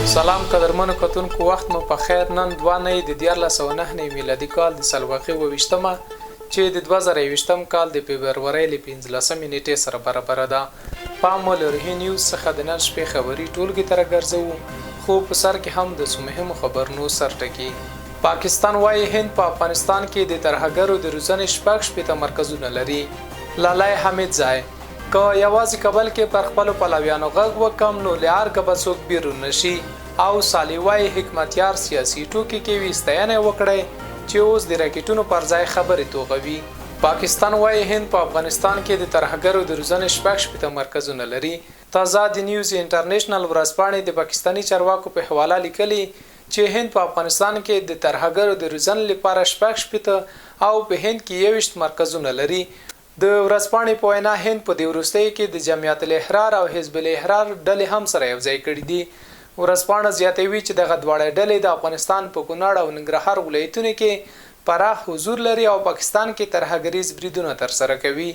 سلام قدرمنو کتونکو وخت مو په خیر. نن 2 مې د 2009 میلادي کال د سلواقي 22مه چې د 2020م کال د فبرورۍ ل 15 نیټې سره برابر ده. پام ولرئ نیوز څخه د نن شپې خبري ټولګي تر ګرځو، خو په سر کې هم د مهمو خبرونو سرټکی. پاکستان وايي هند په افغانستان کې د ترهګرو د روزنې شپږ مرکزونه لري. لالای حمید ځای که یوازې کابل کې پر خپل پلویانو غږ وکم نو لارګ به څوک بیرون نشي. او سالیوای حکمتیار سیاسي ټوکی کې وستاینه وکړي چې اوس د راکټونو پر ځای خبرې توغوي. پاکستان وايي هند په افغانستان کې د ترهګرو د روزنې شپږ مرکزونه لري. تازه د نیوز انټرنیشنل ورځپاڼې د پاکستانی چارواکو په حواله لیکلي چې هند په افغانستان کې د ترهګرو د روزنې لپاره شپږ او په هند کې 21 مرکزونه لري. د ورځپاڼې په وینا هند په دې وروستۍ کې د جمعیت الاحرار او حزب الاحرار ډلې هم سره یوځای کړي دي. ورځپاڼه زیاتوي چې دغه دواړه ډلې د افغانستان په کونړ او ننګرهار ولایتونو کې پراخ حضور لري او پاکستان کې ترهګریز بریدونه ترسره کوي.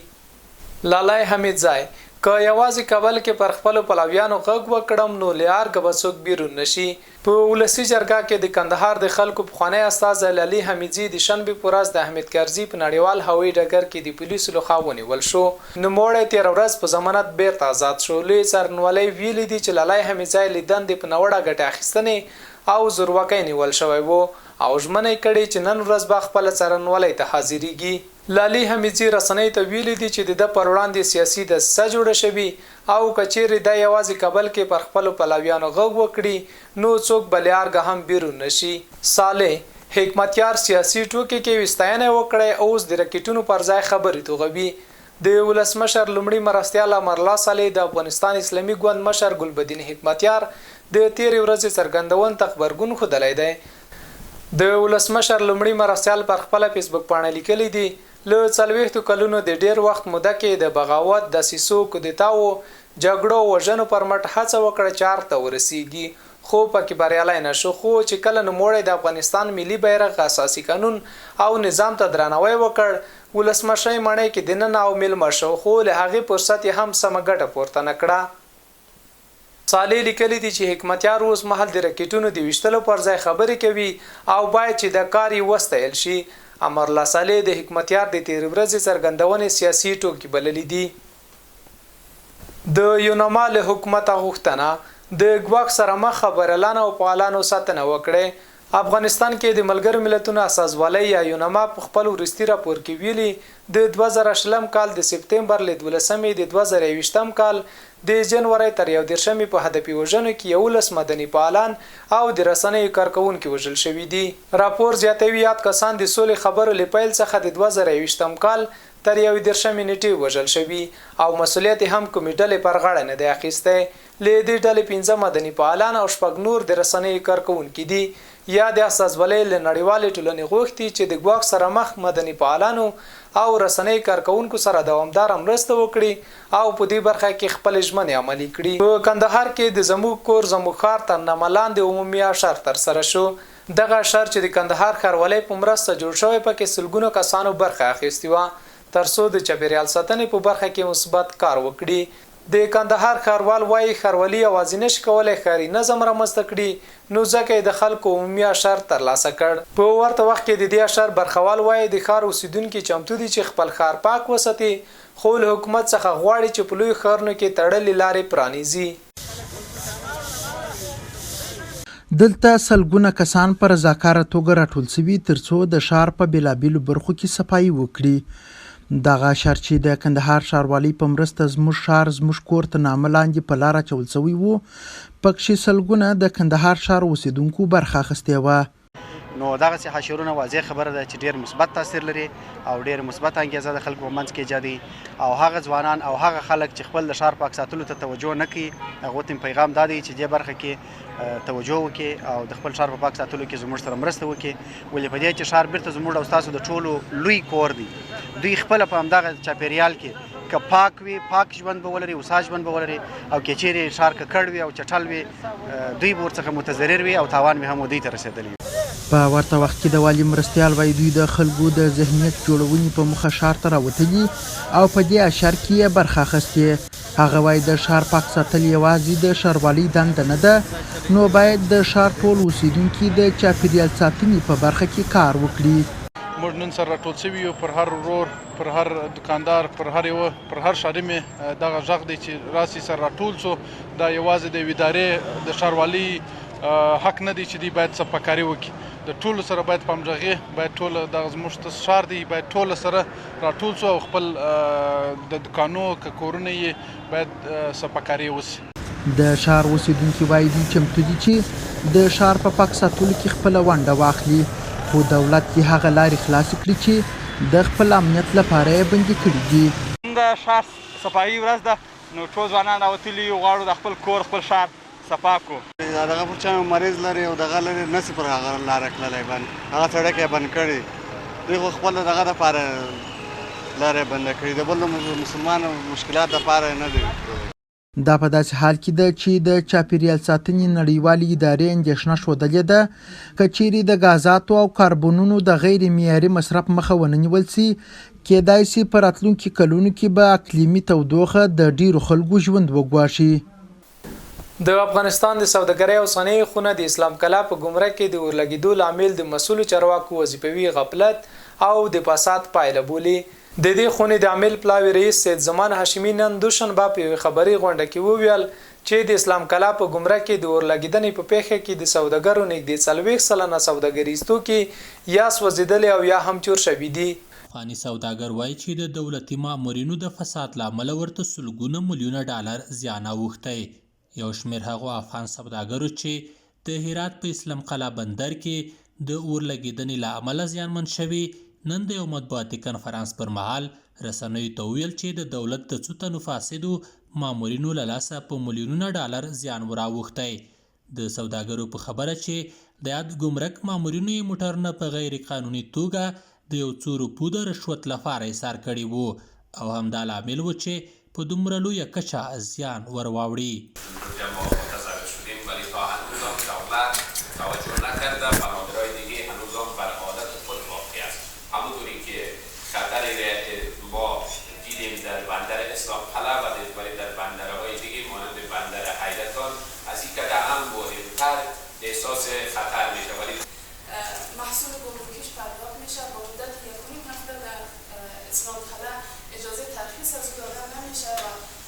لالای حمید ځای که یوازې کابل کې پر خپل پلویانو غږ وکړم نو لارګ به څوک بیرون نشي. په ولسی جرګه کې د کندهار د خلکو پخوانی استاد لالي حمیدزي د شنبې په ورځ د احمد کرزي په نړیوال هوایي ډګر کې د پولیسو لخوا ونیول شو. نوموړی 13 ورځ په ضمانت بیرته آزاد شو. لوی څارنوالۍ ویلي دي چې لالای حمیدزي له دندې په نوړه ګټه اخیستنې او زورواکۍ نیول شوی وو او ژمنه کړې چې نن ورځ به خپل څارنوالۍ ته حاضرېږي. لالي حمیدزي رسنۍ ته ویلي دي چې د پر وړاندې سیاسي دسیسه جوړه شوي او کچېرې د یوازې کابل کې پر خپل پلویانو غږ وکړي نو څوک بلیارګه هم بیرون نشي. صالح حکمتیار سیاسي ټوکی کې وستاینه وکړي اوس د راکټونو پر ځای خبرې توغوي. د ولسمشر لومړي مرستیال امرالله صالح د افغانستان اسلامي ګوند مشر ګلبدین حکمتیار د 13 ورځې څرګندون خبرګون ښودلی دی. د ولسمشر لومړي مرستیال پر خپل فیسبوک باندې لیکلي دي له 40 کلونو د ډیر وخت موده کې د بغاوت د سیسو کودتاو جګړو وژنو پر مټ هڅه وکړه چې ارته ورسیږي خو پکې بریالی نشو. خو چې کله نوموړی د افغانستان ملي بیرغ اساسي قانون او نظام ته درناوی وکړ ولسمشر مړی کې دننه او ملما شو خو له هغې فرصت هم سمه ګټه پورته نه کړه. صالح لیکلی دي چې حکمتیار اوس مهال د راکټونو د ویشتلو پر ځای خبرې کوي او باید چې د کار یې وستایل شي. امرالله صالح د حکمتیار د 13 ورځې څرګندونې سیاسي ټوکې بللې دي. د یونما له حکومت غوښتنه د ګواښ سره مخ خبرلانه او فعالانو ساتنه وکړي. افغانستان کې د ملګرو ملتونو اساسوالۍ یا یونما په خپل وروستي راپور کې ویلي د 2020 کال د سپتمبر ل 12 د 2020م کال د جنوري تر 11 په هدفي وژنو کې 11 مدني فعالان او د رسنیو کارکونکو وژل شوي دي. راپور زیاتوي یاد کسان د سولې خبرو لپیل څخه د 2020م کال تر 11 نیټې وژل شوي او مسولیت هم کومې ډلې پر غاړه نه دی اخیستی. له دې ډلې 15 مدني فعالان او شپږ نور د رسنیو کارکونکو دي. یا د اساسوالۍ له نړیوالې ټولنې غوښتي چې د ګواښ سره مخ مدني فعالانو او رسنۍ کارکونکو سره دوامدار مرسته وکړي او په دې برخه کې خپل ژمنې عملي کړي. په کندهار کې د زموږ کور زموږ ښار تر نامه لاندې عمومي اشر ترسره شو. دغه اشر چې د کندهار ښاروالۍ په مرسته جوړ شوی پکې سلګونو کسانو برخه اخیستې وه ترڅو د چاپیریال ساتنې په برخه کې مثبت کار وکړي. د کندهار ښاروال وايي ښاروالي یوازې نشي کولی ښاري نظم رامنځته کړي نو ځکه د خلکو عمومي اشر ترلاسه کړ. په ورته وخت کې د دې اشر برخوال وايي د ښار اوسیدونکو چمتو دي چې خپل ښار پاک وساتي خو له حکومت څخه غواړي چې په لوی ښارونو کې تړلې لارې پرانیزي. دلته سلګونه کسان په رضاکاره توګه راټول شوي ترڅو د ښار په بېلابېلو برخو کې صفایي وکړي. دغه اشر چې د کندهار ښاروالۍ په مرسته زموږ ښار زموږ کور ته نامه لاندې په لاره اچول شوی وو پکې سلګونه د کندهار ښار اوسیدونکو برخه اخیستې وه. نو دغسې حشرونه واضح خبره ده چې ډېر مثبت تاثیر لري او ډېر مثبت انګیزه د خلکو په منځ کې ایجادوي او هغه ځوانان او هغه خلک چې خپل د ښار پاک ساتلو ته توجه نه کوي هغو ته پیغام دا دی چې دې برخه کې توجه وکړي او د خپل ښار په پاک ساتلو کې زموږ سره مرسته وکړي. ولې په دې چې ښار بیرته زموږ او ستاسو د ټولو لوی کور دی. دوی خپله په همدغه چاپیریال کې که پاک وي پاک ژوند به ولري هوسا ژوند به ولري او که چیرې ښار ککړ وي او چټل وي دوی به ورڅخه متضرر وي او تاوان به هم دوی ته رسېدلی وي. په ورته وخت کې د والي مرستیال وايي دوی د خلکو د ذهنیت جوړونې په موخه ښار ته راوتلي او په دې اشر کې یې برخه اخیستې. هغه وایي د ښار پاک ساتل یوازې د ښاروالۍ دنده نه ده، نو باید د ښار ټول اوسیدونکي د چاپیریال ساتنې په برخه کې کار وکړي. موږ نن سره راټول شوي یو، پر هر ورور، پر هر دکاندار، پر هر ښاري مې دغه غږ دی چې راسي سره راټول سو. دا یوازې د یوې ادارې د ښاروالۍ حق نه دی چې دوی باید صفاکاري وکړي. د ټولو سره باید په همغږي، باید ټول دغه زموږ ښار دی، باید ټول سره راټول سو او خپل د دکانو که کورونه یې باید صفاکاري وسي. د ښار اوسیدونکي وایي دوی چمتو دي چې د ښار په پاک ساتلو کې خپله ونډه واخلي، خو دولت یې هغه لارې خلاصې کړي چې د خپل امنیت لپاره یې بندي کړي دي. د ښار صفایي ورځ ده، نو ټول ځوانان راوتلي یو، غواړو د خپل کور خپل ښار صفا کړو. دغه پر چا مریض لري او دغه لري نسی پر هغه لاره تللی باندې هغه سړک یې بند کړي. دوی خو خپل دغه دپاره لاره یې بنده کړي، د بل مسلمان مشکلات دپاره نه دی. دا په داسې حال کې ده چې د چاپیریال ساتنې نړیوالې ادارې اندېښنه ښودلې ده که چیرې د غازاتو او کاربونونو د غیر معیاري مصرف مخه ونه نیول سي، کیدای سي په راتلونکي کلونو کې به اقلیمي تودوخه د ډیرو خلکو ژوند وګواښي. د افغانستان د سوداګرۍ او صنایع خونه د اسلام کلا په ګمرک کې د اورلګیدو لامل د مسؤلو چارواکو وظیفوي غفلت او د فساد پایله بولي. د دې خونې د عامل پلاوي رئیس سید زمان هاشمي نن دوشنبه په یوې خبري غونډه کې وویل چې د اسلام کلا په ګمرک کې د اورلګیدنې په پیښه کې د سوداګرو نږدې 40 سلنه سوداګریز توکي یا سوځېدلي او یا هم چور شوي دي. افغاني سوداګر وایي چې د دولتي مامورینو د فساد له امله ورته سلګونه میلیونه ډالر زیان اوښتی. یو شمېر هغو افغان سوداګرو چې د هرات په اسلام قلعه بندر کې د اورلګیدنې له امله زیانمن شوي، نن د یو مطبوعاتي کنفرانس پر مهال رسنیو ته وویل چې د دولت د څو تنو فاسدو مامورینو له لاسه په میلیونونه ډالر زیان وراوښتی. د سوداګرو په خبره چې د یاد ګمرک مامورینو یې موټرونه په غیر قانوني توګه د یو څو روپو د رشوت لپاره ایثار کړي وو او همدا لامل و چې په دومره لویه کچه زیان ورواوړي. احساس خطر میشه ولی محصول گمرکیش پرداخت میشه. با مدت 1.5 هفته در اسلام قلعه اجازه ترخیص از داده نمیشه و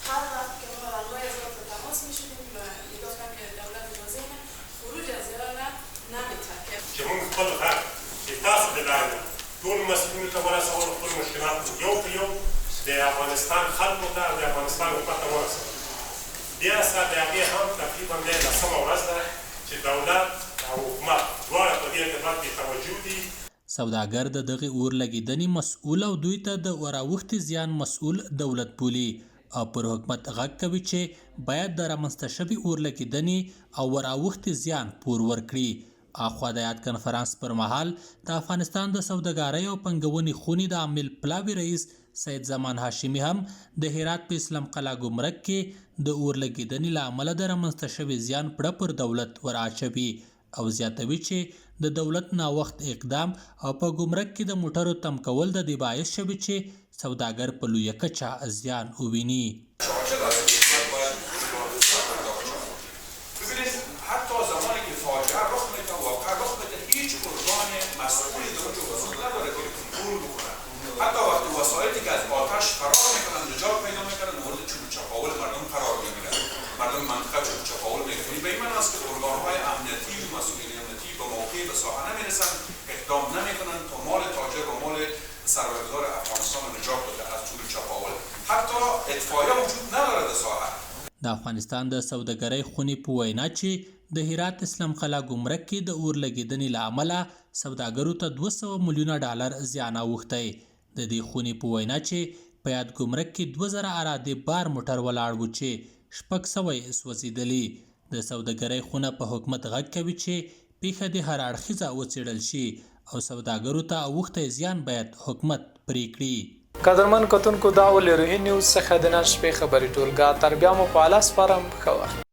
هر وقت که ما رنگای از رو تماس میشدیم میگفتن که دولت اجازه خروج از ایران نمیده که من خپل حق احساس بدایم ټول مسئولین ته ورسول خپل مشکلات یو په یو د افغانستان خلکو ته د افغانستان حکومت ته ورسول. بیا سره د هغې هم تقریبا د 10مه ورځ ده چې دولت او حکومت دواړه په دې اعتبار کې توجه دي. سوداګر د دغې اورلګیدنې مسؤل او دوی ته د وراوښتي زیان مسؤل دولت بولي او پر حکومت غږ کوي چې باید د رامنځته شوې اورلګیدنې او وراوښتي زیان پور ورکړي. اخوا د یاد کنفرانس پر مهال د افغانستان د سوداګرۍ او پنګونې خونې د عامل پلاوي رئیس سید زمان هاشمي هم د هرات په اسلام قلعه ګمرک کې د اورلګیدنې له امله د رامنځته شوي زیان پړه پر دولت وراچوي او زیاتوي چې د دولت ناوخت اقدام او په ګمرک کې د موټرو تم کول د دې باعث شوي چې سوداګر په لویه کچه زیان وویني. حتی وقتی وسایلی که از آتش فرار میکنن نجات پیدا میکنن مورد چوب چپاول مردم قرار میگیرن، مردم منطقه چوب چپاول میکنن. به این معنی است که ارگانهای امنیتی و مسئولین امنیتی به موقع به ساحه نمیرسن، اقدام نمیکنن تا مال تاجر و مال سرمایه‌گذار افغانستان رو نجات بده از چوب چپاول. حتی اطفائیه وجود نداره در ساحه. د افغانستان د سوداګرۍ خونې په وینا چې د هرات اسلام قلعه ګمرک کې د اورلګیدنې له امله سوداګرو ته 200 میلیونه ډالر زیان اوښتی. د دې خونې په وینا چې په یاد ګمرک کې 2000 اراده بار موټر ولاړ و چې 600 سوځېدلي. د سوداګرۍ خونه په حکومت غږ کوي چې پیښه د هر اړخیزه وڅېړل شي او سوداګرو ته اوښتی زیان باید حکومت پرې کړي. قدرمن کتونکو دا ول روهي نیوز څخه د نن شپې خبري ټولګه تر بیا مو په الاس فارم ښه وخت.